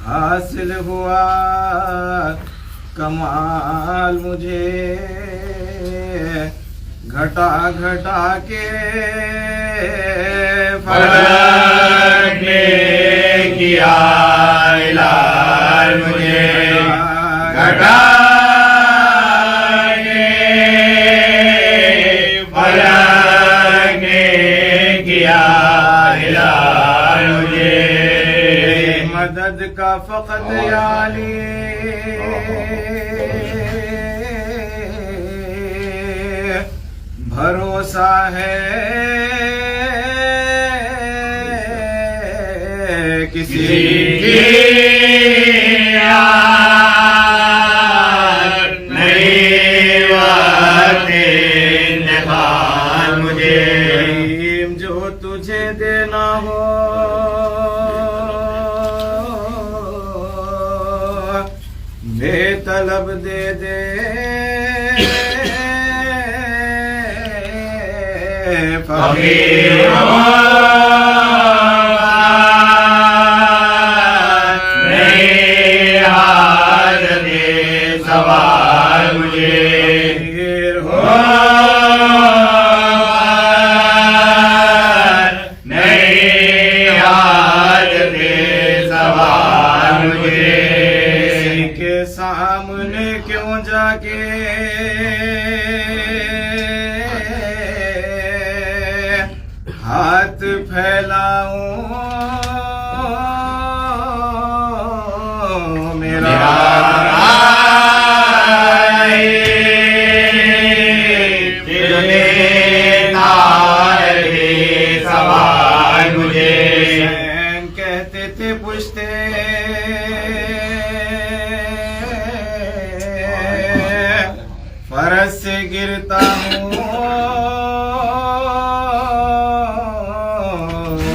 حاصل ہوا کمال مجھے گھٹا گھٹا کے فلک نے کیا علاج مجھے گھٹا کے فلک نے کیا علاج مجھے مدد کا فقط یا علی بھروسہ ہے کسی کی یاد نہیں وقت انتقال مجھے جو تجھے دینا ہو بے طلب دے دے فقیر نہیں حاجت سوال مجھے نہیں حاجت سوال مجھے کے سامنے کیوں جا کے ہاتھ پھیلاؤں میرا سوال مجھے کہتے تھے پوچھتے فرش سے گرتا ہوں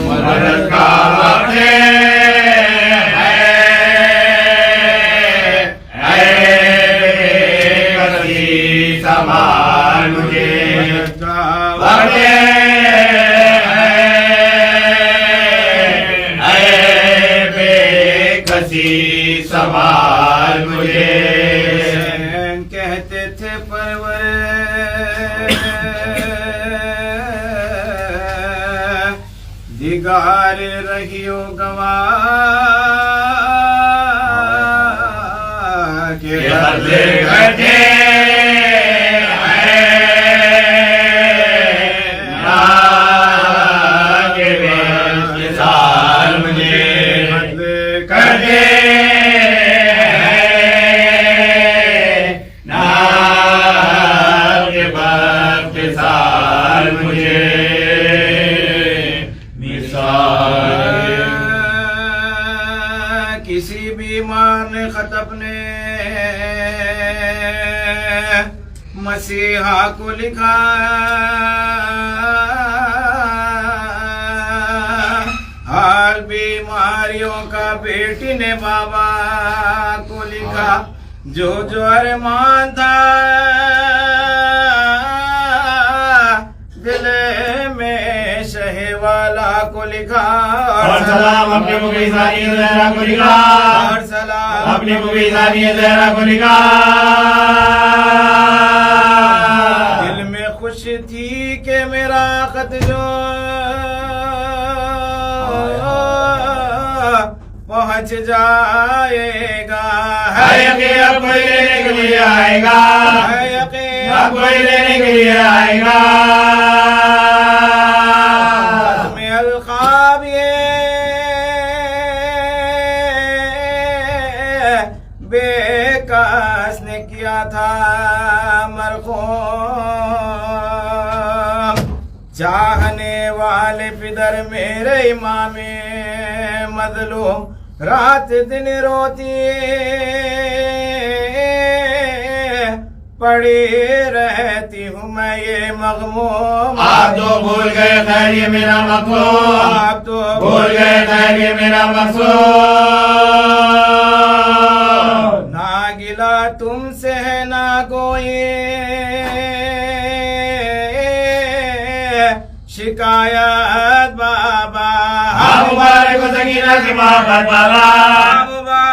مدد کا وقت ہے کسی سوال مجھے وقت بے کسی سوال مجھے کہتے تھے دیگار رہیو گواہ کے بدلے گھٹے سال مجھے بدلے کرتے سال مجھے کسی بیمار نے خط اپنے مسیحا کو لکھا حال بیماریوں کا بیٹی نے بابا کو لکھا جو ارمان تھا دل میں شہ والا کو لکھا اور سلام اپنے مبی ثانی زہرا کو لکھا اور سلام اپنے مبی ثانی زہرا کو لکھا دل میں خوش تھی کہ میرا خط جو پہنچ جائے گا ہے یقین اب کوئی لینے کے لیے آئے گا ہے یقین اب کوئی لینے کے لیے آئے گا میں القاب یہ بے کاس نے کیا تھا مرحوم چاہنے والے پدر میرے امام مظلوم رات دن روتی پڑی رہتی ہوں میں یہ مغموم آپ تو بھول گئے خیر یہ میرا مقصود آپ تو بھول گئے خیر یہ میرا مقصود نہ گلا تم سے ہے نہ کوئی شکایت بابا مبارک و سکینہ کی محبت بابا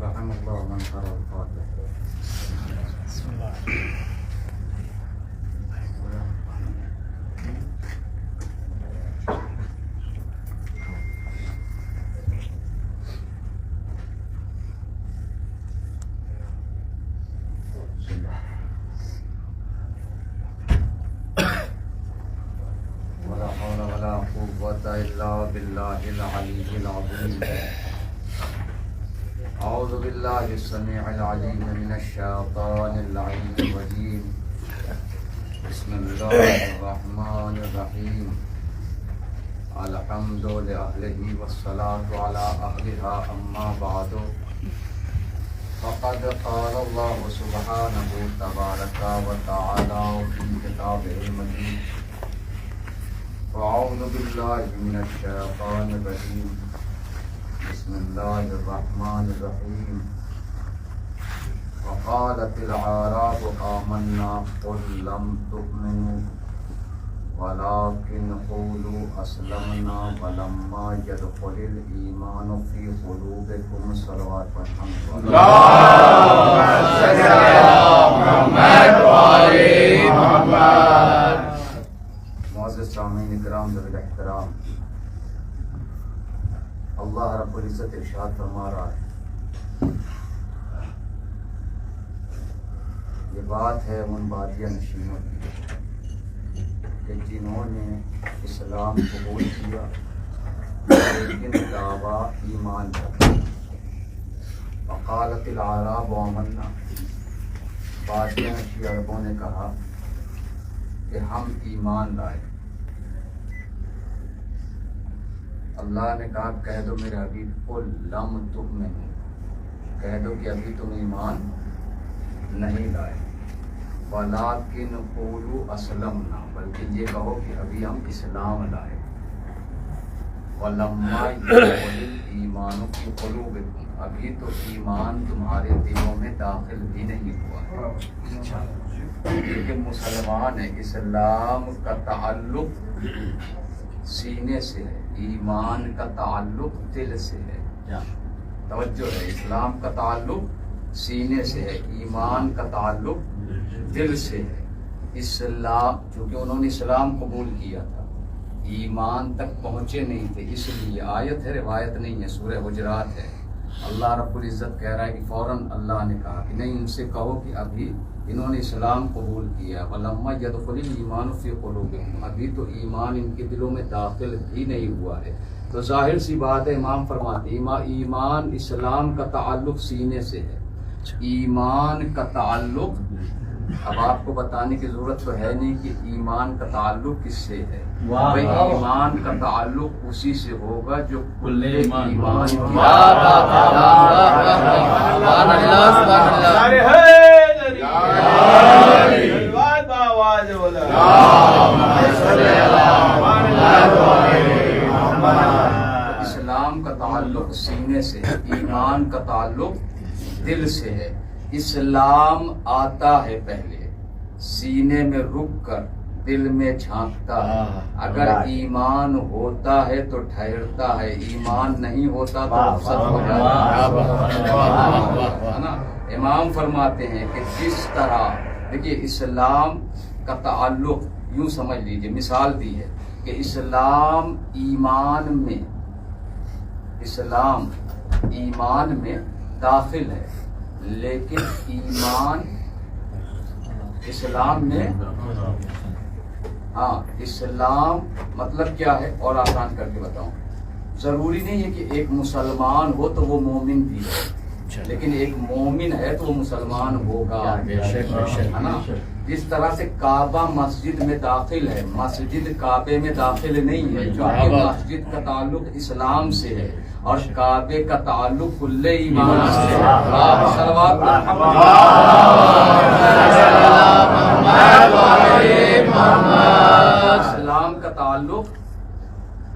رحم الله من قرأ الفاتحة بسم الله ولا حول ولا قوة إلا بالله العلي العظيم أعوذ بالله السميع العليم من الشيطان اللعين الرجيم بسم الله الرحمن الرحيم الحمد لأهله والصلاة على أهلها أما بعد فقد قال الله سبحانه تبارك وتعالى في كتابه المجيد أعوذ بالله من الشيطان الرجيم بسم الله الرحمن الرحيم وقالت الأعراب آمنا قل لم تؤمنوا ولكن قولوا أسلمنا ولما يدخل الإيمان في قلوبكم صلوات والحمد اللهم صل على محمد وعلى محمد معزز سامعین کرام ذوی الاحترام اللہ رب العزت ارشاد فرما رہا ہے یہ بات ہے ان بادیہ نشینوں کی کہ جنہوں نے اسلام قبول کیا لیکن دعویٰ ایمان کا وقالت الاعراب آمنا بادیہ نشی عربوں نے کہا کہ ہم ایمان لائے اللہ نے کہا کہہ دو میرے حبیب قل لم تؤمنوا کہہ دو کہ ابھی تم ایمان نہیں لائے ولکن قولوا اسلمنا بلکہ یہ کہو کہ ابھی ہم اسلام لائے ولما يدخل الایمان فی قلوبکم ابھی تو ایمان تمہارے دلوں میں داخل بھی نہیں ہوا لیکن مسلمان ہے اسلام کا تعلق سینے سے ہے ایمان کا تعلق دل سے ہے توجہ ہے اسلام کا تعلق سینے سے ہے ایمان کا تعلق دل سے ہے اسلام چونکہ انہوں نے اسلام قبول کیا تھا ایمان تک پہنچے نہیں تھے اس لیے آیت ہے روایت نہیں ہے سورہ حجرات ہے اللہ رب العزت کہہ رہا ہے کہ فوراً اللہ نے کہا کہ نہیں ان سے کہو کہ ابھی انہوں نے اسلام قبول کیا ولما يدخل الایمان فی قلوبہم ابھی تو ایمان ان کے دلوں میں داخل بھی نہیں ہوا ہے تو ظاہر سی بات ہے امام فرماتے ایمان اسلام کا تعلق سینے سے ہے ایمان کا تعلق اب آپ کو بتانے کی ضرورت تو ہے نہیں کہ ایمان کا تعلق کس سے ہے بھائی ایمان کا تعلق اسی سے ہوگا جو کل ایمان اسلام کا تعلق سینے سے ہے ایمان کا تعلق دل سے ہے اسلام آتا ہے پہلے سینے میں رک کر دل میں جھانکتا ہے اگر ایمان ہوتا ہے تو ٹھہرتا ہے ایمان نہیں ہوتا تو رخصت ہو جاتا ہے نا امام فرماتے ہیں کہ جس طرح دیکھیے اسلام کا تعلق یوں سمجھ لیجئے، مثال دی ہے کہ اسلام ایمان میں داخل ہے، لیکن ایمان اسلام میں اسلام مطلب کیا ہے، اور آسان کر کے بتاؤں، ضروری نہیں ہے کہ ایک مسلمان ہو تو وہ مومن بھی ہے، لیکن ایک مومن ہے تو وہ مسلمان ہوگا، ہے نا؟ جس طرح سے کعبہ مسجد میں داخل ہے، مسجد کعبے میں داخل نہیں ہے، کیونکہ مسجد کا تعلق اسلام سے ہے اور کعبے کا تعلق کل ایمان سے ہے۔ اسلام کا تعلق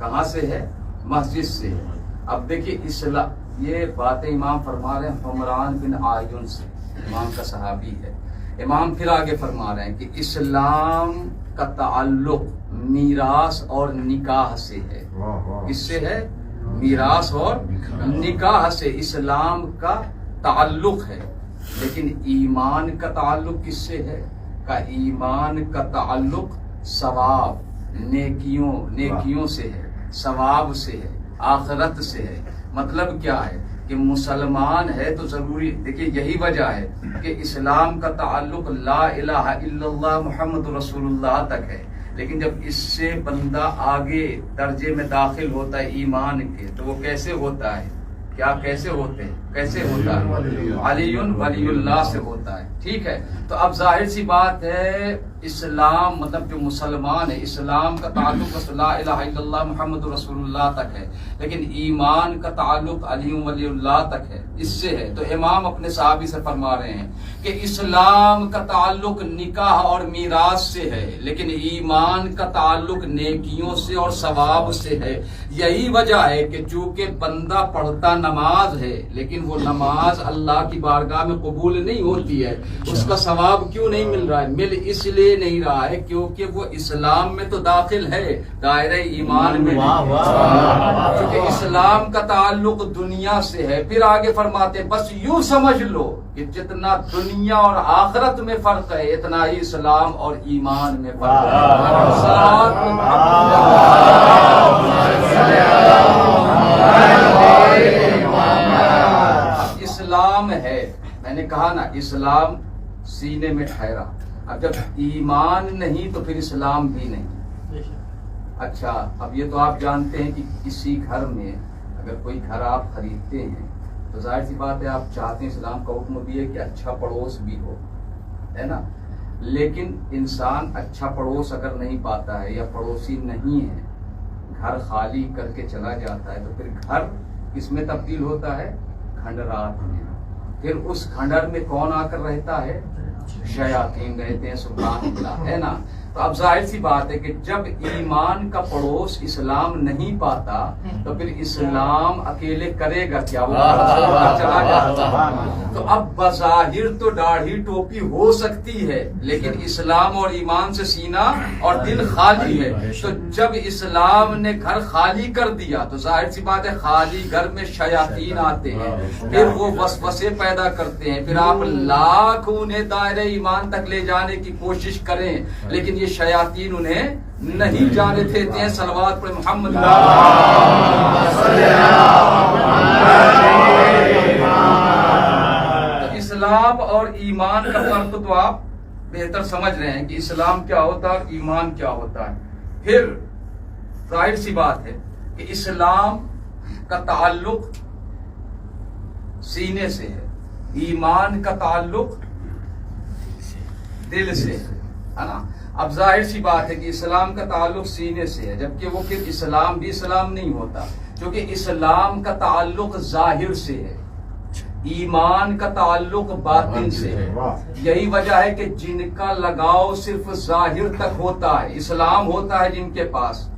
کہاں سے ہے؟ مسجد سے ہے۔ اب دیکھیے اسلام، یہ باتیں امام فرما رہے ہیں حمران بن آیون سے، امام کا صحابی ہے۔ امام پھر آگے فرما رہے ہیں کہ اسلام کا تعلق میراث اور نکاح سے ہے۔ کس سے ہے؟ میراث اور نکاح سے اسلام کا تعلق ہے، لیکن ایمان کا تعلق کس سے ہے؟ کا ایمان کا تعلق ثواب، نیکیوں سے ہے، ثواب سے ہے، آخرت سے ہے۔ مطلب کیا ہے کہ مسلمان ہے تو ضروری، دیکھیے یہی وجہ ہے کہ اسلام کا تعلق لا الہ الا اللہ محمد رسول اللہ تک ہے، لیکن جب اس سے بندہ آگے درجے میں داخل ہوتا ہے ایمان کے، تو وہ کیسے ہوتا ہے؟ کیا کیسے ہوتا ہے؟ علی ولی اللہ سے ہوتا ہے، ٹھیک ہے؟ تو اب ظاہر سی بات ہے اسلام مطلب جو مسلمان ہے، اسلام کا تعلق بس لا الہ الا اللہ محمد رسول اللہ تک ہے، لیکن ایمان کا تعلق علی ولی اللہ تک ہے، اس سے ہے۔ تو امام اپنے صحابی سے فرما رہے ہیں کہ اسلام کا تعلق نکاح اور میراث سے ہے، لیکن ایمان کا تعلق نیکیوں سے اور ثواب سے ہے۔ یہی وجہ ہے کہ چونکہ بندہ پڑھتا نماز ہے، لیکن وہ نماز اللہ کی بارگاہ میں قبول نہیں ہوتی ہے، اس کا ثواب کیوں نہیں مل رہا ہے؟ مل اس لیے نہیں رہا ہے کیونکہ وہ اسلام میں تو داخل ہے، دائرہ ایمان میں، کیونکہ اسلام کا تعلق دنیا سے ہے۔ پھر آگے فرماتے ہیں بس یوں سمجھ لو کہ جتنا دنیا اور آخرت میں فرق ہے، اتنا ہی اسلام اور ایمان میں فرق ہے۔ اسلام ہے، میں نے کہا نا اسلام سینے میں ٹھہرا، اب جب ایمان نہیں تو پھر اسلام بھی نہیں۔ اچھا اب یہ تو آپ جانتے ہیں کہ کسی گھر میں اگر کوئی گھر آپ خریدتے ہیں تو ظاہر سی بات ہے آپ چاہتے ہیں، اسلام کا حکم بھی ہے کہ اچھا پڑوس بھی ہو، ہے نا؟ لیکن انسان اچھا پڑوس اگر نہیں پاتا ہے یا پڑوسی نہیں ہے، گھر خالی کر کے چلا جاتا ہے، تو پھر گھر کس میں تبدیل ہوتا ہے؟ کھنڈرات میں۔ پھر اس کھنڈر میں کون آ کر رہتا ہے؟ شیاطین رہتے ہیں، سبحان اللہ، ہے نا؟ تو اب ظاہر سی بات ہے کہ جب ایمان کا پڑوس اسلام نہیں پاتا تو پھر اسلام اکیلے کرے گا کیا؟ وہ چلا جاتا ہے۔ تو اب بظاہر تو داڑھی ٹوپی ہو سکتی ہے، لیکن اسلام اور ایمان سے سینہ اور دل خالی ہے۔ تو جب اسلام نے گھر خالی کر دیا تو ظاہر سی بات ہے خالی گھر میں شیاطین آتے ہیں، پھر وہ وسوسے پیدا کرتے ہیں، پھر آپ لاکھ انہیں دائرہ ایمان تک لے جانے کی کوشش کریں، لیکن یہ شیاطین انہیں نہیں جانے دیتے ہیں۔ صلوات پر محمد۔ اسلام اور ایمان کا فرق تو آپ بہتر سمجھ رہے ہیں کہ اسلام کیا ہوتا ہے اور ایمان کیا ہوتا ہے۔ پھر ظاہر سی بات ہے کہ اسلام کا تعلق سینے سے ہے، ایمان کا تعلق دل سے ہے نا؟ اب ظاہر سی بات ہے کہ اسلام کا تعلق سینے سے ہے، جبکہ وہ پھر اسلام بھی اسلام نہیں ہوتا، کیونکہ اسلام کا تعلق ظاہر سے ہے، ایمان کا تعلق باطن سے ہے۔ یہی وجہ ہے کہ جن کا لگاؤ صرف ظاہر تک ہوتا ہے، اسلام ہوتا ہے جن کے پاس،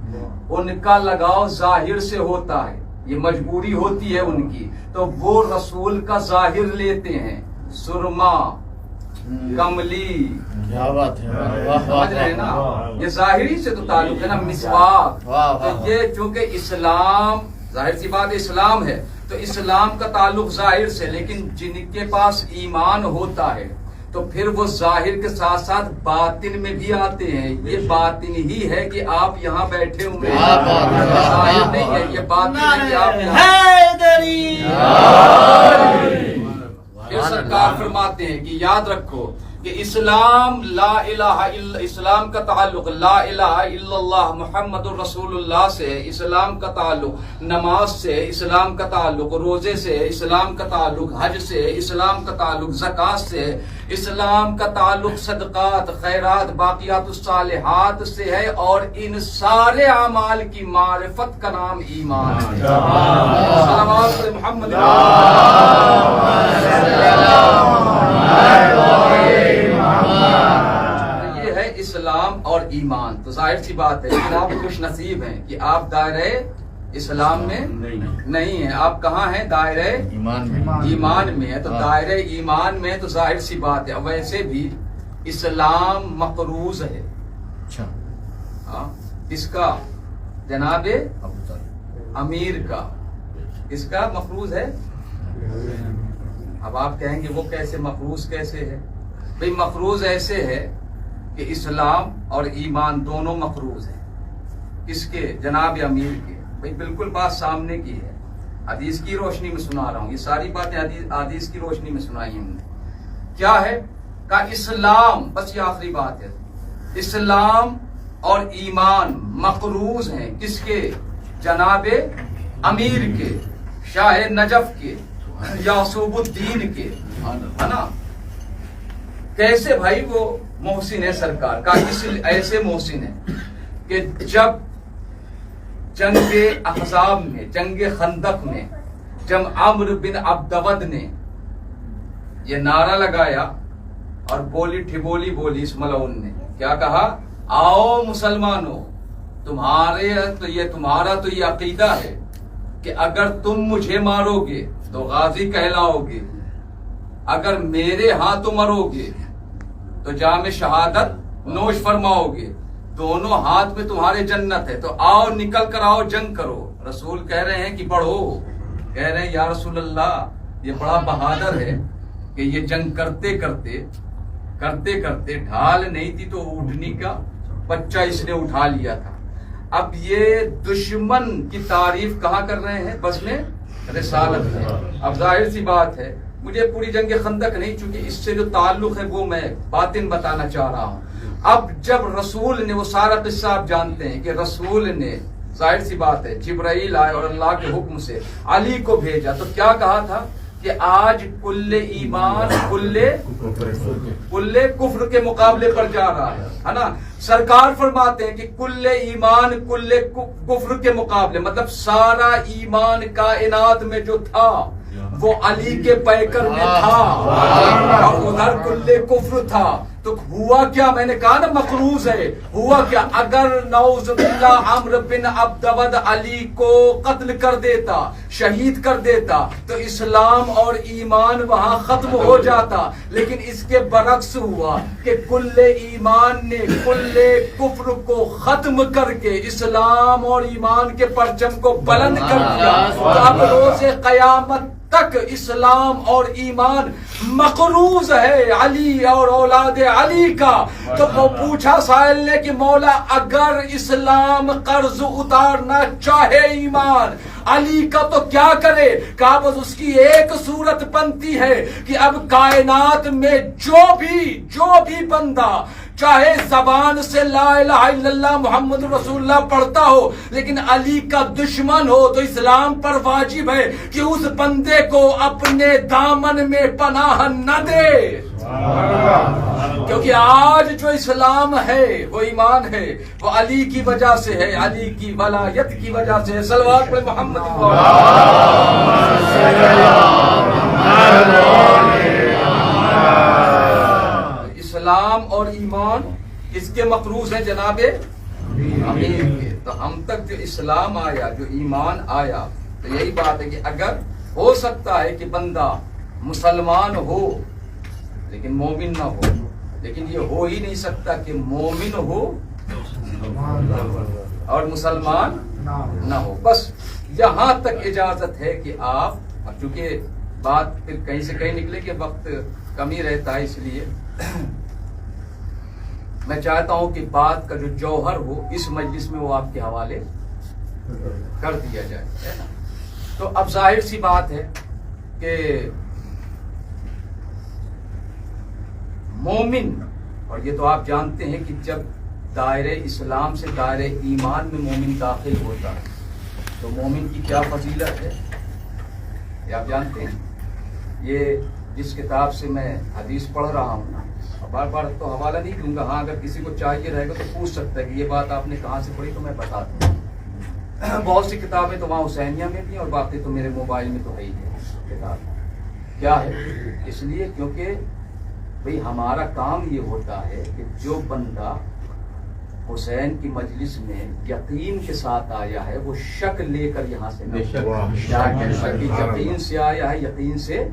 ان کا لگاؤ ظاہر سے ہوتا ہے، یہ مجبوری ہوتی ہے ان کی، تو وہ رسول کا ظاہر لیتے ہیں، سرما، کملی، سمجھ رہے ہیں نا؟ یہ ظاہری سے تو تعلق ہے نا، مسواک۔ تو یہ چونکہ اسلام ظاہر سی بات اسلام ہے تو اسلام کا تعلق ظاہر سے، لیکن جن کے پاس ایمان ہوتا ہے تو پھر وہ ظاہر کے ساتھ ساتھ باطن میں بھی آتے ہیں. یہ باطن ہی ہے کہ آپ یہاں بیٹھے ہوئے ہیں, ظاہر نہیں ہے. یہ باطن ہے کہ آپ پھر سرکار فرماتے ہیں کہ یاد رکھو کہ اسلام لا الہ الا اسلام کا تعلق لا الہ الا اللہ محمد الرسول اللہ سے, اسلام کا تعلق نماز سے, اسلام کا تعلق روزے سے, اسلام کا تعلق حج سے, اسلام کا تعلق زکوٰۃ سے, اسلام کا تعلق صدقات خیرات باقیات الصالحات سے ہے, اور ان سارے اعمال کی معرفت کا نام ایمان ہے. صلوات علی محمد. یہ ہے اسلام اور ایمان. تو ظاہر سی بات ہے کہ آپ خوش نصیب ہیں کہ آپ دائرہ اسلام میں نہیں ہیں. آپ کہاں ہیں؟ دائرہ ایمان میں ہے. تو دائرہ ایمان میں تو ظاہر سی بات ہے. ویسے بھی اسلام مقروض ہے. اس کا جناب امیر کا, اس کا مقروض ہے. اب آپ کہیں گے وہ کیسے مقروض کیسے ہے؟ بھئی مقروض ایسے ہے کہ اسلام اور ایمان دونوں مقروض ہیں. کس کے؟ جناب امیر کے. بھئی بالکل بات سامنے کی ہے, حدیث کی روشنی میں سنا رہا ہوں. یہ ساری باتیں حدیث کی روشنی میں سنائی ہم نے. کیا ہے؟ کہ اسلام, بس یہ آخری بات ہے, اسلام اور ایمان مقروض ہیں. کس کے؟ جناب امیر کے, شاہ نجف کے, یعصوب الدین کے, ہے نا. کیسے بھائی؟ وہ محسن ہے سرکار کا, اس ایسے محسن ہے کہ جب جنگ احزاب میں, جنگ خندق میں, جب عمرو بن عبدود نے یہ نعرہ لگایا اور بولی ٹھبولی بولی اس ملعون نے, کیا کہا؟ آؤ مسلمانوں, تمہارا تو یہ عقیدہ ہے کہ اگر تم مجھے مارو گے تو غازی کہلاؤ گے, اگر میرے ہاتھوں مرو گے تو جام شہادت نوش فرماؤ گے, دونوں ہاتھ میں تمہارے جنت ہے. تو آؤ نکل کر آؤ جنگ کرو. رسول کہہ رہے ہیں کہ بڑھو. کہہ رہے ہیں یا رسول اللہ یہ بڑا بہادر ہے کہ یہ جنگ کرتے کرتے ڈھال نہیں تھی تو اونٹنی کا بچہ اس نے اٹھا لیا تھا. اب یہ دشمن کی تعریف کہاں کر رہے ہیں؟ بس میں رسالت ہے. اب ظاہر سی بات ہے, مجھے پوری جنگ خندق نہیں, چونکہ اس سے جو تعلق ہے وہ میں باطن بتانا چاہ رہا ہوں. اب جب رسول نے, وہ سارا قصہ آپ جانتے ہیں کہ رسول نے ظاہر سی بات ہے جبرائیل آئے اور اللہ کے حکم سے علی کو بھیجا, تو کیا کہا تھا کہ آج کل ایمان کل کفر کے مقابلے پر جا رہا ہے نا. سرکار فرماتے ہیں کہ کل ایمان کل کفر کے مقابلے, مطلب سارا ایمان کائنات میں جو تھا وہ علی کے پیکر میں تھا اور ادھر کل کفر تھا. تو ہوا کیا؟ میں نے کہا نا مقروض ہے. ہوا کیا؟ اگر نعوذ باللہ عمرو بن عبدود علی کو قتل کر دیتا, شہید کر دیتا, تو اسلام اور ایمان وہاں ختم ہو جاتا. لیکن اس کے برعکس ہوا کہ کل ایمان نے کل کفر کو ختم کر کے اسلام اور ایمان کے پرچم کو بلند کر دیا. تو اب روز قیامت تک اسلام اور ایمان مقروض ہے علی اور اولاد علی کا. تو وہ پوچھا سائل نے کہ مولا اگر اسلام قرض اتارنا چاہے ایمان علی کا تو کیا کرے؟ کہا بس اس کی ایک صورت بنتی ہے کہ اب کائنات میں جو بھی بندہ چاہے زبان سے لا الہ الا اللہ محمد رسول اللہ پڑھتا ہو لیکن علی کا دشمن ہو, تو اسلام پر واجب ہے کہ اس بندے کو اپنے دامن میں پناہ نہ دے. کیونکہ آج جو اسلام ہے وہ ایمان ہے, وہ علی کی وجہ سے ہے, علی کی ولایت کی وجہ سے. صلوات پر محمد. اسلام اور ایمان اس کے مقروض ہیں جناب امیر کے. تو ہم تک جو اسلام آیا, جو ایمان آیا, تو یہی بات ہے کہ اگر ہو سکتا ہے کہ بندہ مسلمان ہو لیکن مومن نہ ہو, لیکن یہ ہو ہی نہیں سکتا کہ مومن ہو اور مسلمان نہ ہو. بس یہاں تک اجازت ہے کہ آپ, چونکہ بات پھر کہیں سے کہیں نکلے کہ وقت کم ہی رہتا ہے, اس لیے میں چاہتا ہوں کہ بات کا جو جوہر ہو اس مجلس میں وہ آپ کے حوالے کر دیا جائے، ہے نا؟ تو اب ظاہر سی بات ہے کہ مومن، اور یہ تو آپ جانتے ہیں کہ جب دائرہ اسلام سے دائرہ ایمان میں مومن داخل ہوتا ہے تو مومن کی کیا فضیلت ہے یہ آپ جانتے ہیں۔ یہ جس کتاب سے میں حدیث پڑھ رہا ہوں، بار بار تو حوالہ نہیں دوں گا، ہاں اگر کسی کو چاہیے رہے گا تو پوچھ سکتا ہے کہ یہ بات آپ نے کہاں سے پڑھی تو میں بتا دوں۔ بہت سی کتابیں تو وہاں حسینیہ میں بھی اور باقی تو میرے موبائل میں تو ہے ہی ہے کتاب۔ کیا ہے؟ اس لیے کیونکہ بھئی ہمارا کام یہ ہوتا ہے کہ جو بندہ حسین کی مجلس میں یقین کے ساتھ آیا ہے وہ شک لے کر یہاں سے یقین سے آیا ہے، یقین سے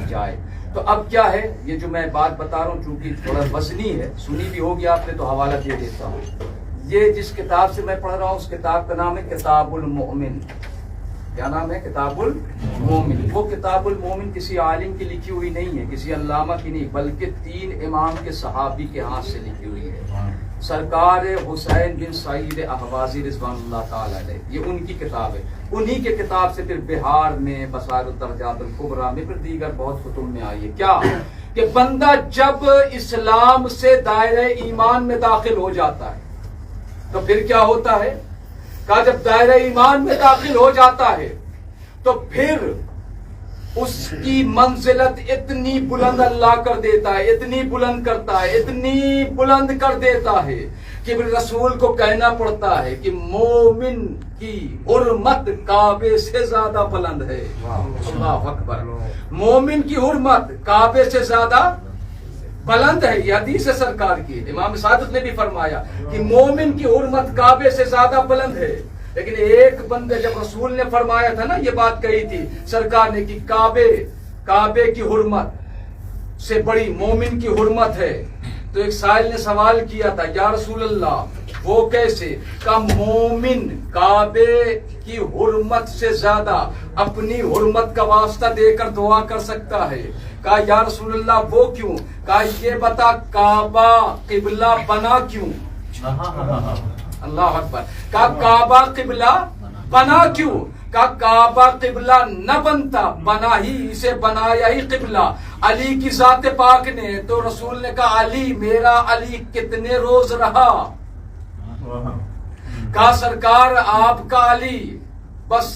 جائے۔ تو اب کیا ہے، یہ جو میں بات بتا رہا ہوں چونکہ تھوڑا وزنی ہے، سنی بھی ہوگی آپ نے تو حوالہ دے دیتا ہوں۔ یہ جس کتاب سے میں پڑھ رہا ہوں اس کتاب کا نام ہے کتاب المؤمن۔ کیا نام ہے؟ کتاب المؤمن۔ وہ کتاب المؤمن کسی عالم کی لکھی ہوئی نہیں ہے، کسی علامہ کی نہیں، بلکہ 3 امام کے صحابی کے ہاتھ سے لکھی ہوئی ہے۔ سرکار حسین بن سعید احوازی رضوان اللہ تعالی علیہ، یہ ان کی کتاب ہے۔ انہی کے کتاب سے پھر بہار میں، بصائر الدرجات الکبریٰ میں، پھر دیگر بہت کتب میں آئی ہے۔ کیا کہ بندہ جب اسلام سے دائرہ ایمان میں داخل ہو جاتا ہے تو پھر کیا ہوتا ہے؟ کہا جب دائرہ ایمان میں داخل ہو جاتا ہے تو پھر اس کی منزلت اتنی بلند اللہ کر دیتا ہے، اتنی بلند کرتا ہے، اتنی بلند کر دیتا ہے کہ رسول کو کہنا پڑتا ہے کہ مومن کی حرمت کعبے سے زیادہ بلند ہے۔ اللہ اکبر۔ مومن کی حرمت کعبے سے زیادہ بلند ہے، یہ حدیث ہے سرکار کی۔ امام صادق نے بھی فرمایا کہ مومن کی حرمت کعبے سے زیادہ بلند ہے۔ لیکن ایک بندے، جب رسول نے فرمایا تھا نا، یہ بات کہی تھی سرکار نے کہ کعبے کی حرمت سے بڑی مومن کی حرمت ہے، تو ایک سائل نے سوال کیا تھا، یا رسول اللہ وہ کیسے؟ کہ مومن کعبے کی حرمت سے زیادہ اپنی حرمت کا واسطہ دے کر دعا کر سکتا ہے۔ کہا یا رسول اللہ وہ کیوں؟ کہا یہ بتا کعبہ قبلہ بنا کیوں؟ اللہ اکبر۔ کہا کعبہ قبلہ بنا کیوں؟ کہا کعبہ قبلہ نہ بنتا، بنا ہی اسے بنایا ہی قبلہ علی کی ذات پاک نے۔ تو رسول نے کہا علی، میرا علی کتنے روز رہا؟ کہا سرکار آپ کا علی بس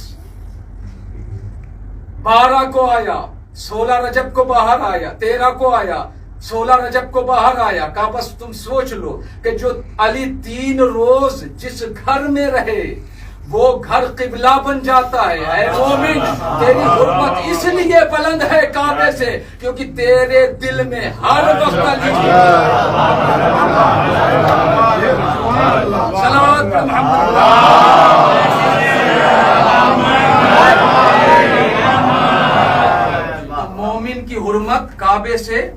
12 کو آیا، 16 رجب کو باہر آیا، 13 کو آیا، 16 رجب کو باہر آیا۔ کہا بس تم سوچ لو کہ جو علی 3 روز جس گھر میں رہے وہ گھر قبلہ بن جاتا ہے۔ اے مومن، تیری حرمت اس لیے بلند ہے کعبے سے کیونکہ تیرے دل میں ہر وقت علی صلوات محمد مومن کی حرمت کعبے سے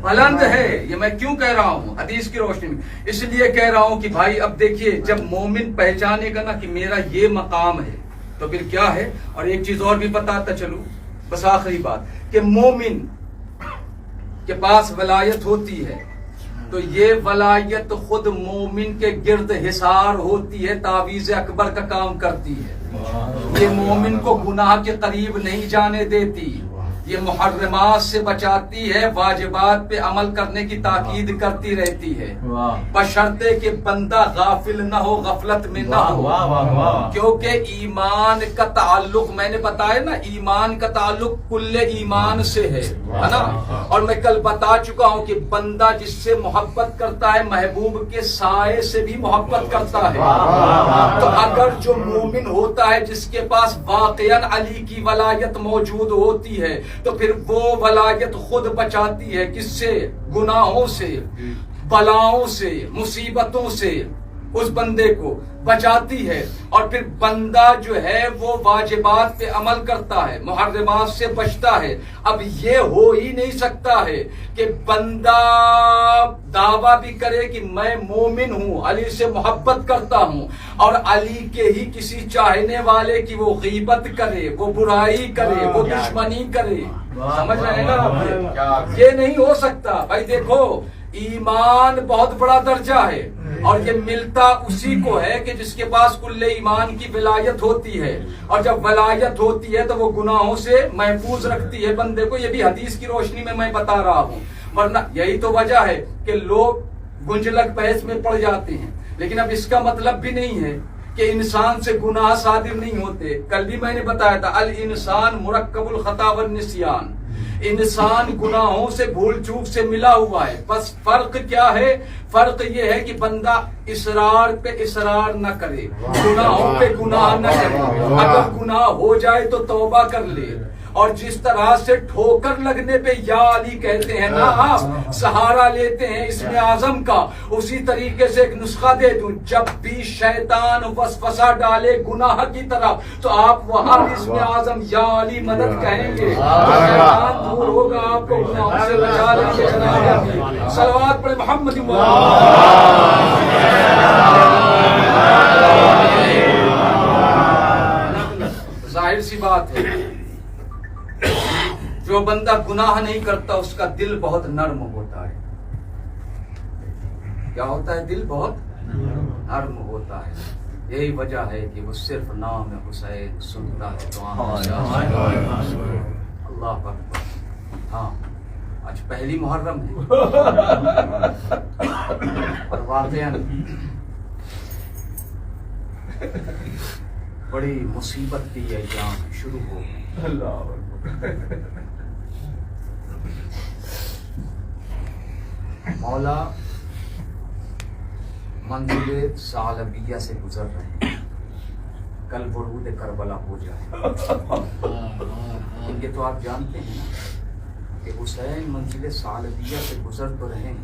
بلند ہے۔ یہ میں کیوں کہہ رہا ہوں حدیث کی روشنی میں؟ اس لیے کہہ رہا ہوں کہ بھائی اب دیکھیے جب مومن پہچانے گا نا کہ میرا یہ مقام ہے تو پھر کیا ہے۔ اور ایک چیز اور بھی بتاتا چلوں، بس آخری بات، کہ مومن کے پاس ولایت ہوتی ہے تو یہ ولایت خود مومن کے گرد حصار ہوتی ہے، تعویذ اکبر کا کام کرتی ہے۔ یہ مومن کو گناہ کے قریب نہیں جانے دیتی، یہ محرمات سے بچاتی ہے، واجبات پہ عمل کرنے کی تاکید کرتی رہتی ہے، بشرطے کہ بندہ غافل نہ ہو، غفلت میں نہ ہو۔ کیونکہ ایمان کا تعلق، میں نے بتایا نا، ایمان کا تعلق کل ایمان سے ہے نا۔ اور میں کل بتا چکا ہوں کہ بندہ جس سے محبت کرتا ہے محبوب کے سائے سے بھی محبت کرتا ہے۔ تو اگر جو مومن ہوتا ہے جس کے پاس واقعاً علی کی ولایت موجود ہوتی ہے تو پھر وہ ولایت خود بچاتی ہے، کس سے؟ گناہوں سے، بلاؤں سے، مصیبتوں سے اس بندے کو بچاتی ہے۔ اور پھر بندہ جو ہے وہ واجبات پہ عمل کرتا ہے، محرمات سے بچتا ہے۔ اب یہ ہو ہی نہیں سکتا ہے کہ بندہ دعویٰ بھی کرے کہ میں مومن ہوں، علی سے محبت کرتا ہوں، اور علی کے ہی کسی چاہنے والے کی وہ غیبت کرے، وہ برائی کرے، وہ دشمنی کرے، سمجھ رہے ہیں نا آپ؟ یہ نہیں ہو سکتا بھائی. دیکھو ایمان بہت بڑا درجہ ہے، اور یہ ملتا اسی کو ہے کہ جس کے پاس کل ایمان کی ولایت ہوتی ہے، اور جب ولایت ہوتی ہے تو وہ گناہوں سے محفوظ رکھتی ہے بندے کو. یہ بھی حدیث کی روشنی میں بتا رہا ہوں، ورنہ یہی تو وجہ ہے کہ لوگ گنجلک بحث میں پڑ جاتے ہیں. لیکن اب اس کا مطلب بھی نہیں ہے کہ انسان سے گناہ صادر نہیں ہوتے. کل بھی میں نے بتایا تھا الانسان مرکب الخطا والنسیان، انسان گناہوں سے بھول چوک سے ملا ہوا ہے. بس فرق کیا ہے؟ فرق یہ ہے کہ بندہ اصرار پہ اصرار نہ کرے، گناہوں پہ گناہ نہ کرے. اگر گناہ ہو جائے تو توبہ کر لے، اور جس طرح سے ٹھوکر لگنے پہ یا علی کہتے ہیں نا آپ، سہارا لیتے ہیں اسم اعظم کا، اسی طریقے سے ایک نسخہ دے دوں. جب بھی شیطان وسوسہ ڈالے گناہ کی طرف تو آپ وہاں اسم اعظم یا علی مدد کہیں گے، شیطان دور ہوگا، آپ کو گناہوں سے بچا لیں گے. جناب صلوات پڑھے محمد ظاہر سی بات ہے جو بندہ گناہ نہیں کرتا اس کا دل بہت نرم ہوتا ہے. کیا ہوتا ہے؟ دل بہت نرم ہوتا ہے. یہی وجہ ہے کہ وہ صرف نام حسین سنتا ہے تو اللہ اکبر. ہاں آج پہلی محرم ہے اور واقعا بڑی مصیبت کی ایام شروع ہو گئی. مولا منزل ثعلبیہ سے گزر رہے ہیں، کل ورود کربلا ہو جائے. یہ تو آپ جانتے ہیں کہ حسین منزل ثعلبیہ سے گزر تو رہے ہیں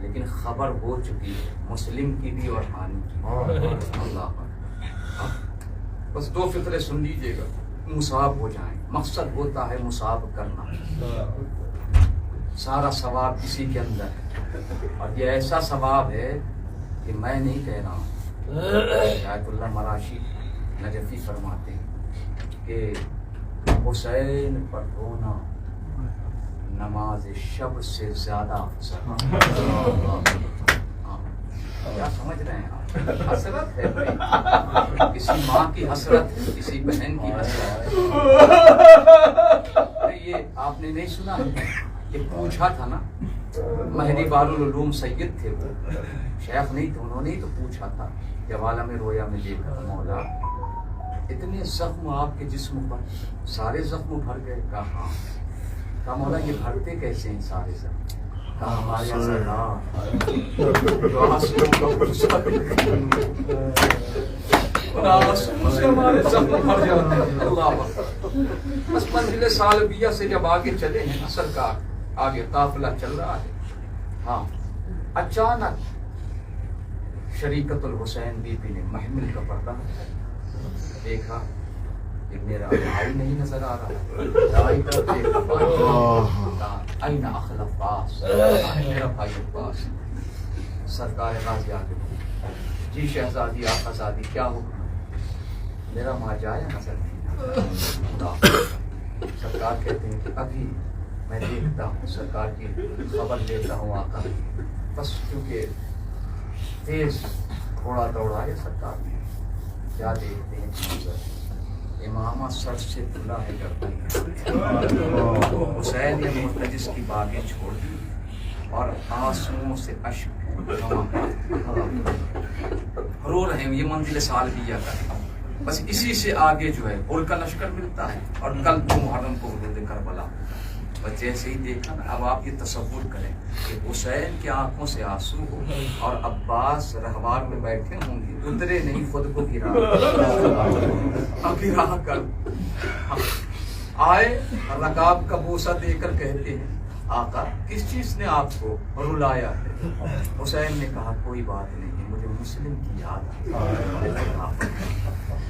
لیکن خبر ہو چکی ہے مسلم کی بھی اور ہانی کی. اللہ بس دو فطرے سن لیجیے گا، مصاب ہو جائیں. مقصد ہوتا ہے مصاب کرنا، سارا ثواب کسی کے اندر ہے. اور یہ ایسا ثواب ہے کہ میں نہیں کہہ رہا ہوں، آیت اللہ مراشی نجفی فرماتے ہیں کہ حسین پر رونا نماز شب سے زیادہ افضل. کیا سمجھ رہے ہیں آپ؟ حسرت ہے بھائی، کسی ماں کی حسرت ہے، کسی بہن کی حسرت ہے. یہ آپ نے نہیں سنا کہ پوچھا تھا نا، مہدی بارالعلوم سید تھے، وہ شیخ نہیں تھے، انہوں نے ہی تو پوچھا تھا جب عالم رویا میں دیکھا مولا اتنے زخم آپ کے جسم پر، سارے زخم بھر گئے. کہا مولا یہ بھرتے کیسے ہیں سارے زخم؟ کہا ہمارے بس منزل ثعلبیہ سے جب آگے چلے ہیں نا سرکار، آگے قافلہ چل رہا ہے. ہاں اچانک شریکت الحسین بی بی نے محمل کا پردہ دیکھا کہ میرا بھائی نہیں نظر آ رہا. این اخل عباس، میرا بھائی عباس. سرکار غازی آگے جی شہزادی آقازادی کیا حکم ہے؟ میرا ماجایا نظر نہیں. سرکار کہتے ہیں کہ ابھی میں دیکھتا ہوں، سرکار کی خبر لیتا ہوں آقا. بس کیونکہ تیز گھوڑا دوڑا ہے سرکار نے، کیا دیکھتے ہیں منظر، امامہ سر سے کھلا ہے حسین نے مرتجس کی باغیں چھوڑ دی اور آنسوؤں سے اشک رو رہے ہیں. یہ منزل ثعلبیہ کا ہے. بس اسی سے آگے جو ہے بھول کا لشکر ملتا ہے اور کل 2 محرم کو ورود کربلا. بس جیسے ہی دیکھا نا، اب آپ یہ تصور کریں کہ حسین کی آنکھوں سے آنسو ہو اور عباس رہوار میں بیٹھے ہوں گے، اترے نہیں خود کو گرا کر آئے، رکاب کا بوسہ دے کر کہتے ہیں آقا کس چیز نے آپ کو رلایا ہے؟ حسین نے کہا کوئی بات نہیں، مجھے مسلم کی یاد آئی.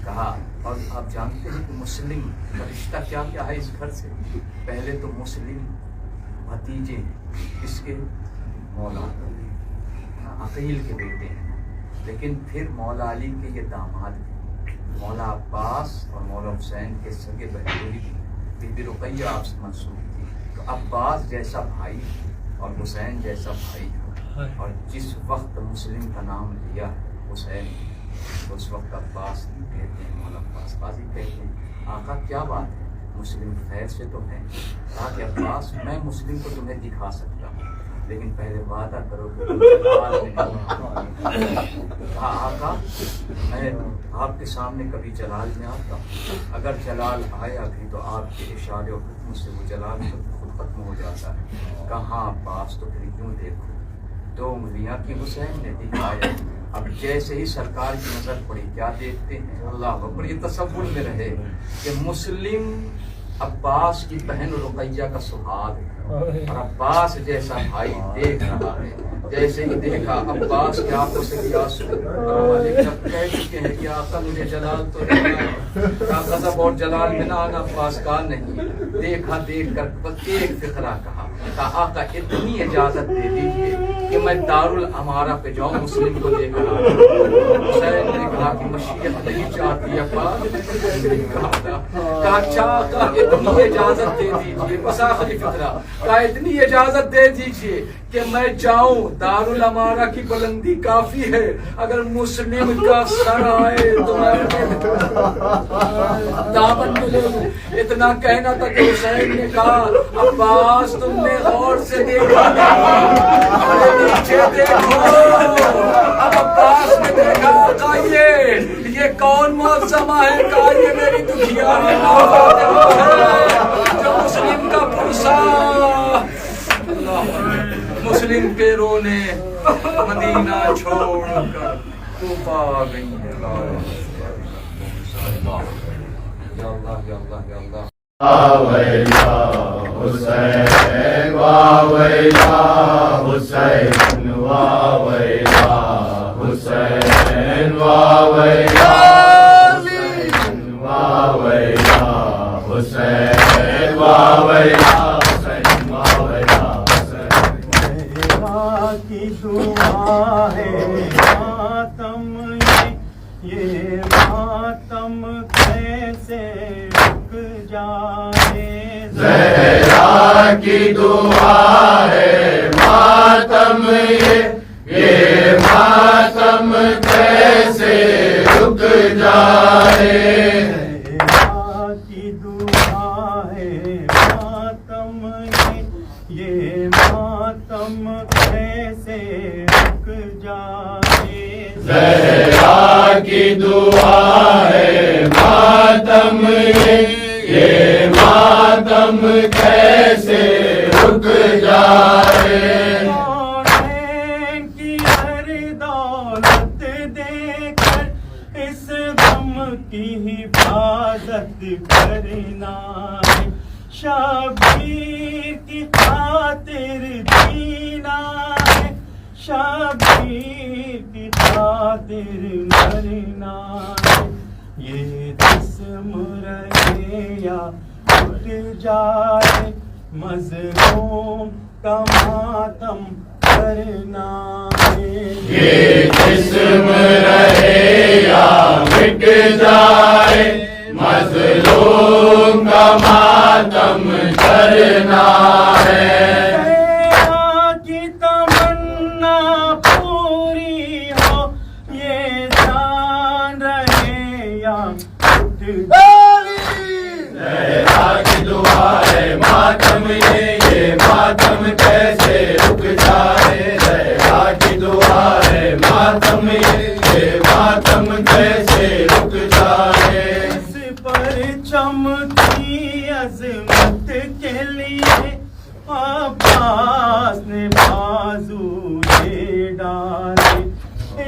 کہا اور آپ جانتے ہیں کہ مسلم کا رشتہ کیا کیا ہے اس گھر سے؟ پہلے تو مسلم بھتیجے کس کے؟ مولا عقیل کے بیٹے ہیں. لیکن پھر مولا علی کے یہ داماد بھی، مولا عباس اور مولا حسین کے سگے بہنوئی بھی، بی بی رقیہ آپ سے منسوب تھی. تو عباس جیسا بھائی اور حسین جیسا بھائی، اور جس وقت مسلم کا نام لیا حسین، اس وقت عباس کہتے ہیں، مولا عباس بازی کہتے ہیں آقا کیا بات ہے، مسلم خیر سے تو ہے. کہا کہ عباس میں مسلم کو تمہیں دکھا سکتا ہوں، لیکن پہلے وعدہ کرو کہ تم جلال میں نہیں. کہا آقا میں آپ کے سامنے کبھی جلال میں آتا ہوں، اگر جلال آیا بھی تو آپ کے اشارے اور حکم سے وہ جلال خود ختم ہو جاتا ہے. کہاں عباس تو پھر یوں دیکھو، 2 انگلیاں کی حسین نے دکھایا. اب جیسے ہی سرکار کی نظر پڑی کیا دیکھتے ہیں، اللہ اکبر، یہ تصور میں رہے کہ مسلم عباس کی بہن رقیہ کا سہاگ ہے اور عباس جیسا بھائی دیکھ رہا ہے. جیسے ہی دیکھا عباس کے آنکھوں سے بھی آنسو، جب کہہ چکے ہیں کہ آقا مجھے جلال تو نہیں، غضب اور جلال میں نہ آنا عباس کا نہیں. دیکھا، دیکھ کر بس ایک فقرہ کہا آقا اتنی اجازت دے دیجیے کہ میں دارالامارہ پہ جاؤں مسلم کو لے کر آؤں. حسین نے کہا کہ مشیت نہیں چاہتی عباس. کہا آقا اتنی اجازت دے دیجیے، بس آخری فقرہ کہا اتنی اجازت دے دیجیے کہ میں جاؤں، دارالامارہ کی بلندی کافی ہے، اگر مسلم کا سر آئے تو میں دامن میں لے لوں. اتنا کہنا تھا کہ حسین نے کہا عباس تم نے غور سے دیکھا نیچے دیکھو. اب عباس نے دیکھا کہا یہ کون معظمہ ہے، کہا یہ میری دکھیاری جو مسلم کا پرسا. مسلم پیروں نے مدینہ چھوڑ کر کوفہ آ گئی ہے. یا اللہ یا اللہ یا اللہ. واویلا حسین واویلا حسین واویلا حسین واویلا حسین واویلا حسین واویلا حسین واویلا. کی دعا ہے ماتم یہ ماتم کیسے رک جائے. زہرا کی دعا ہے ماتم یہ ماتم کیسے رک جائے. زہرا کی دعا ہے ماتم یہ ماتم کیسے رک جائے. زہرا کی دعا ہے ماتم یہ ماتم کیسے رک جائے. کونین کی ہر دولت دے کر اس غم کی حفاظت کرنا ہے. شبیر کی خاطر جینا ہے، شبیر کی خاطر مرنا ہے. یہ جسم رہے یا اٹھ جائے مظلوم کا ماتم کرنا ہے. یہ جسم رہے یا مٹ جائے مظلوم کا ماتم کرنا ہے. کی تمنا پوری ہو یہ جان رہے یا اٹھ زہرا کی دعا ہے ماتم یہ ماتم کیسے رک جائے. زہرا کی دعا ہے ماتم یہ ماتم کیسے رک جائے. اس پر چمکی عظمت کے لیے عباس نے بازو دے ڈالے.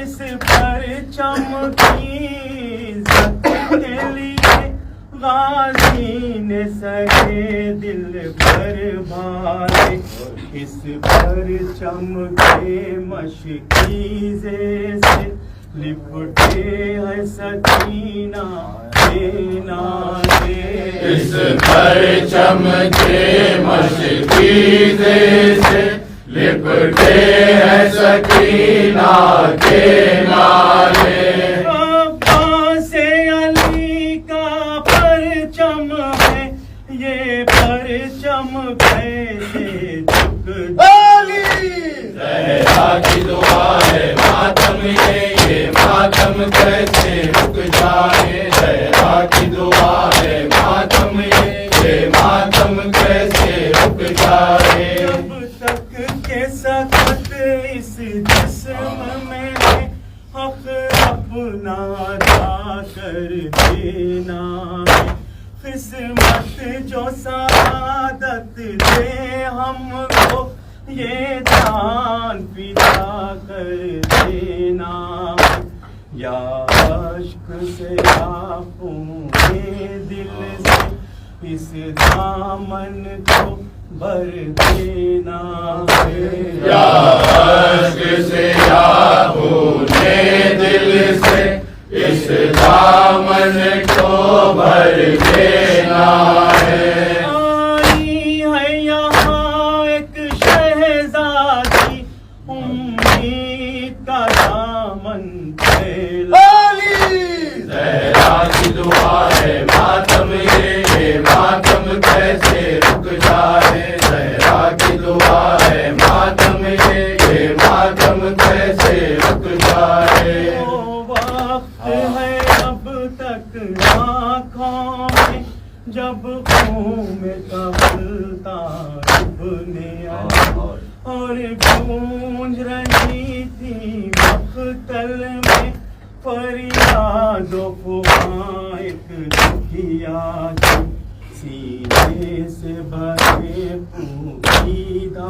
اس پر چمکی عزت کے لیے غازی نے سہے دل پر بھالے. اس پر چمکے مشکیزے سے لپٹے ہے سکینہ اس پر چمکے مشکیزے سے لپٹے ہیں سکینہ کے نالے عباس علی کا پرچم ہے یہ پرچم کیسے جھک زہرا کی دعا ہے ماتم یہ ماتم کیسے رک جائے زہرا کی دعا ہے ماتم یہ ماتم کیسے رک جائے جب تک کہ سکت اس جسم میں حق اپنا ادا کر دینا قسمت جو سعادت دے ہم کو یہ جان فدا کر دینا یا عشق سے یا خون دل سے اس دامن کو بھر دینا یا عشق سے یا خون دل سے اس دامن کو بھر دینا ہے آئی ہے یہاں ایک شہزادی امید کا دامن پھیلا زہرا کی دعا ہے ماتم یہ ماتم کیسے رک جائے زہرا کی دعا ہے ماتم یہ ماتم کیسے رک جائے وہ وقت ہے اب تک آنکھوں میں جب خون میں کبلتا ڈوبنے آیا اور گونج رہی تھی مقتل میں فریاد و فغاں ایک دکھیا کی سینے سے بھرے پوکیدہ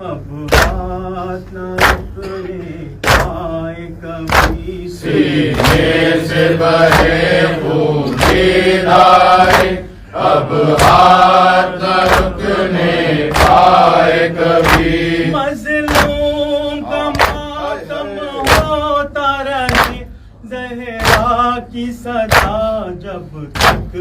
اب ہاتھ نہ رکھنے پائے کبھی سینے سے بہے خون کی دھاریں اب ہاتھ نہ رکنے پائے کبھی مظلوم کا ماتم ہوتا رہے زہرا کی صدا جب تک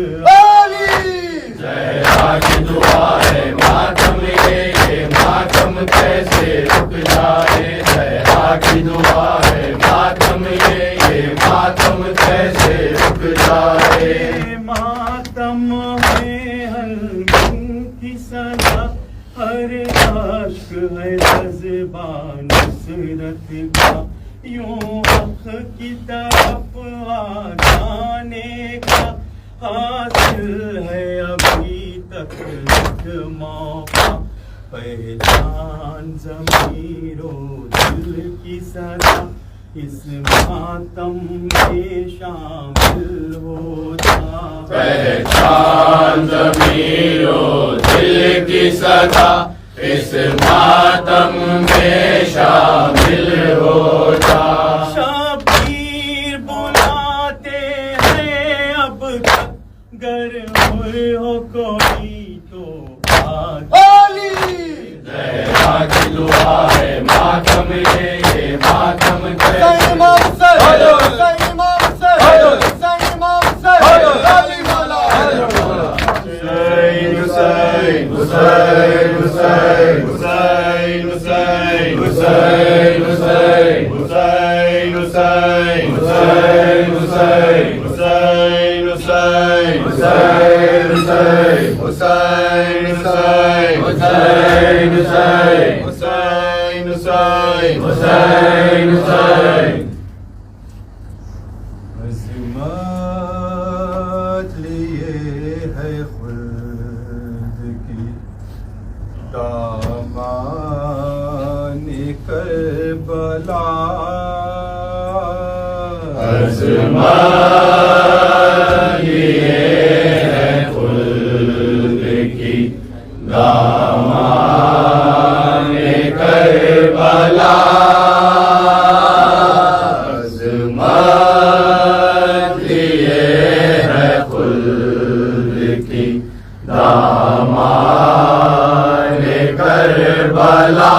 زہرا کی دعا ہے ماتم یہ ماتم کیسے رک جائے زہرا کی دعا ہے ماتم یہ ماتم کیسے رک جائے ماتم ہے ہر دن کی سزا ہر عشق ہے جذبہ نصرت کا یوں حق کی طرف آ جانے کا حاصل ہے ابھی تک ایک موقع پہچان ضمیر و دل کی صدا اس ماتم میں شامل ہوتا پہچان ضمیر و دل کی صدا اس ماتم میں شامل ہوتا شبیر بلاتے ہیں اب تک گر ہوئے ہو کوئی تو زہرا کی دعا ہے ماتم یہ ماتم کیسے عظمت لیے ہے خلد کی دامان کربلا عظمت لیے ہے خلد کی دامان کربلا عظمت لیے ہے خلد کی دامان کربلا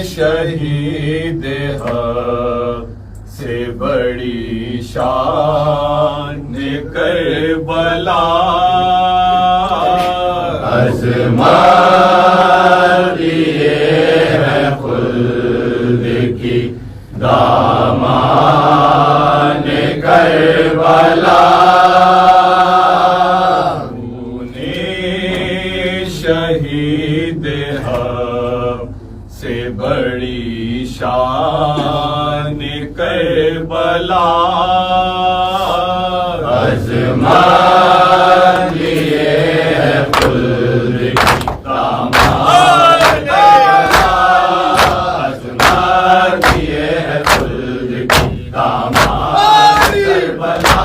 شہید حق سے بڑی شان کربلا عظمت یہ ہے خلد کی دامان کربلا شہید حق سے بڑی شان کربلا عظمت یہ ہے خلد کی دامان عظمت یہ ہے خلد کی دامان کربلا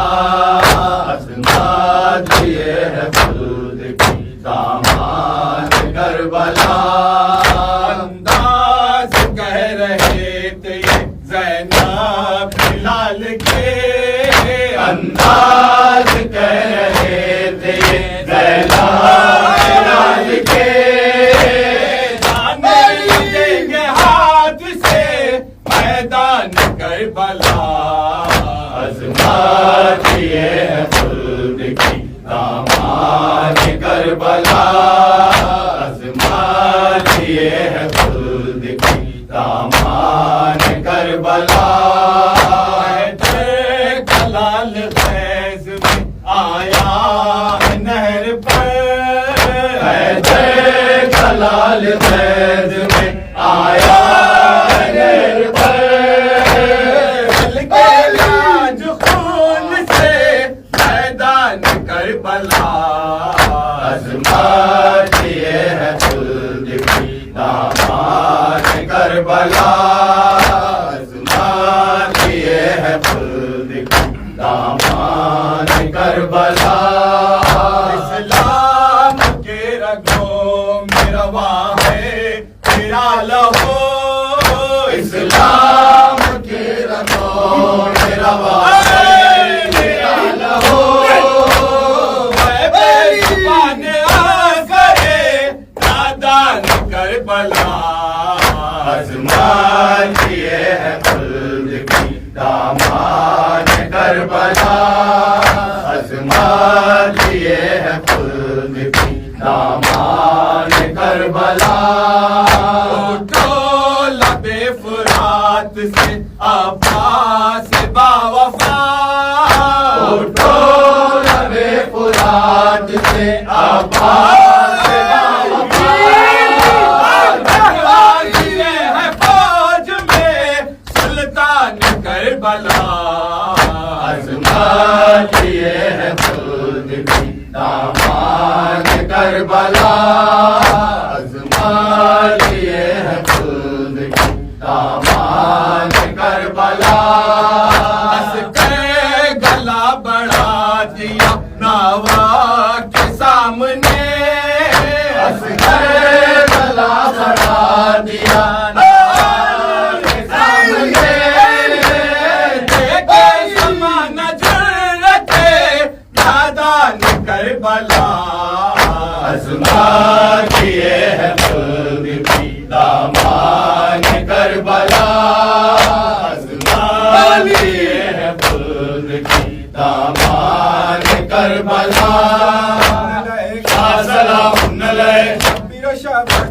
عظمت یہ ہے خلد کی دامان کربلا انداز کہہ رہے تھے زینب بلال کے انداز کہہ رہے تھے بلال کے جانے دیں گے ہاتھ سے میدان کربلا عظمت یہ ہے خلد کی دامان کربلا عظمت یہ ہے خلد کی دامان کربلا کلال خیز میں آیا ہے نہر پر کلال فیض میں آیا نہر پر کے لاج خون سے میدان کربلا عظمت یہ ہے خلد کی دامان کربلا عظمت یہ ہے خلد کی دامان کربلا اسلام کے رگوں میں رواں ہے تیرا لہو اسلام کے رگوں میں رواں ہے تیرا لہو کربلا عظمت یہ ہے خلد کی دامان کربلا عظمت یہ ہے خلد کی دامان کربلا اٹھو لبے فرات سے عباس باوفا اٹھو لبے فرات سے عباس کربلا عظمت یہ ہے خلد کی دامان کربلا عظمت یہ ہے خلد کی دامان کربلا گلا بڑھا دیا ناوا کے سامنے گلا بڑھا دیا کربلا عظمت یہ ہے خلد کی دامان کربلا عظمت یہ ہے خلد کی دامان کربلا سلام علیک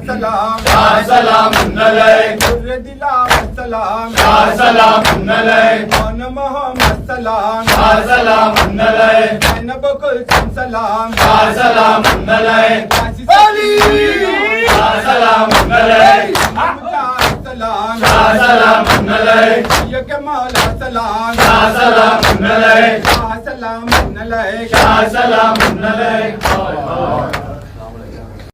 سلام سلام علیک دلا سلام سلام علیک محمد سلام سلام علیک زینب کلثوم سلام سلام علیک سلام علیک سلام سلام علیک یہ کہ مولا سلام سلام علیک سلام علیک سلام علیک